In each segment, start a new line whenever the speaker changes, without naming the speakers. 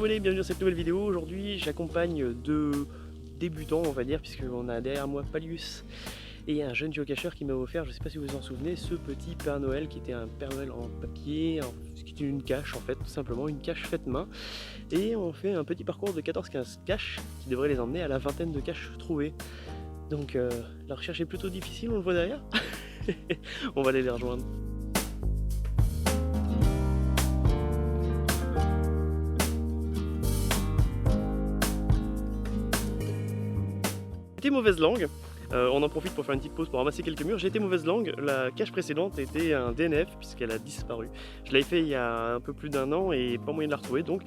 abonnés, bienvenue dans cette nouvelle vidéo. Aujourd'hui j'accompagne deux débutants on va dire, puisqu'on a derrière moi Palius et un jeune géocacheur qui m'a offert, je ne sais pas si vous vous en souvenez, ce petit Père Noël qui était un Père Noël en papier, ce qui était une cache en fait, tout simplement une cache faite main. Et on fait un petit parcours de 14-15 caches qui devrait les emmener à la vingtaine de caches trouvées. Donc la recherche est plutôt difficile, on le voit derrière. On va aller les rejoindre. J'étais mauvaise langue, on en profite pour faire une petite pause pour ramasser quelques murs. J'ai été mauvaise langue, la cache précédente était un DNF puisqu'elle a disparu. Je l'avais fait il y a un peu plus d'un an et pas moyen de la retrouver, donc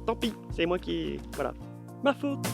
tant pis, c'est moi qui... voilà, ma faute.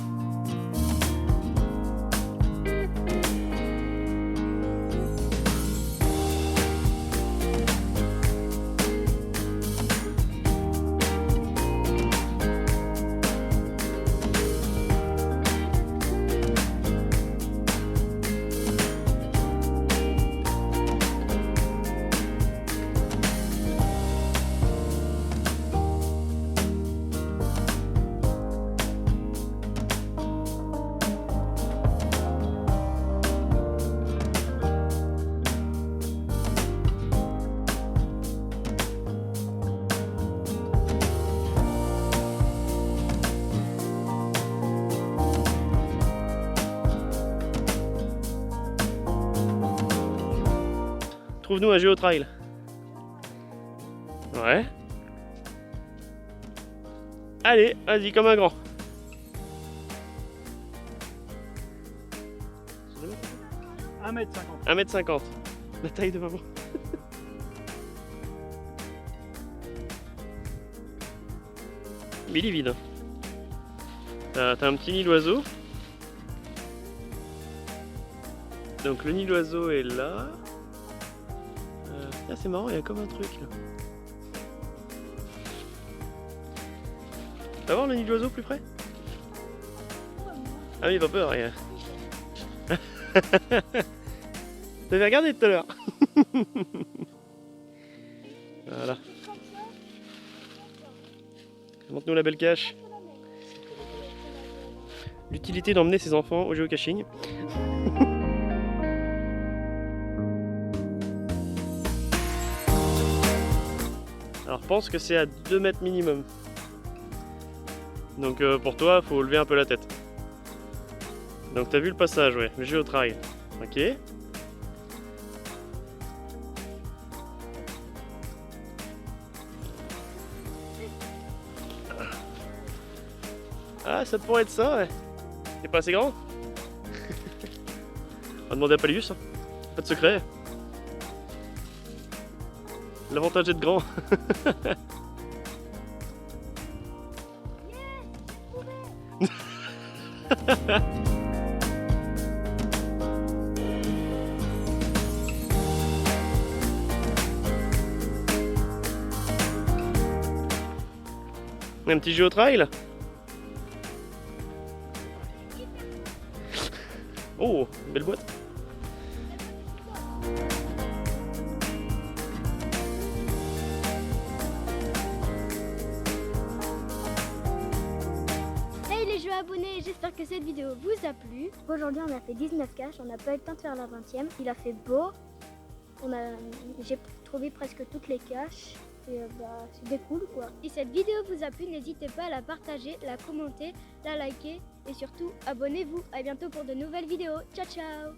Trouve-nous un géotrail. Ouais. Allez, vas-y comme un grand.
1m50.
1m50. La taille de maman. Mais il est vide. T'as un petit nid d'oiseau. Donc le nid d'oiseau est là. C'est marrant, il y a comme un truc là. Tu vas voir le nid d'oiseau plus près? Ah oui, pas peur, regarde. T'avais regardé tout à l'heure. Voilà. Montre-nous la belle cache. L'utilité d'emmener ses enfants au géocaching. Alors pense que c'est à 2 mètres minimum. Donc pour toi, faut lever un peu la tête. Donc t'as vu le passage, ouais, le géotrail. Ok. Ah, ça pourrait être ça, ouais. C'est pas assez grand. On va demander à Palius, hein. Pas de secret. L'avantage d'être grand. Un petit géotrail. Oh, belle boîte.
Abonnés, j'espère que cette vidéo vous a plu. Aujourd'hui on a fait 19 caches, on n'a pas eu le temps de faire la 20e. Il a fait beau, j'ai trouvé presque toutes les caches et c'était cool quoi. Si cette vidéo vous a plu, n'hésitez pas à la partager, la commenter, la liker et surtout abonnez-vous. À bientôt pour de nouvelles vidéos. Ciao ciao.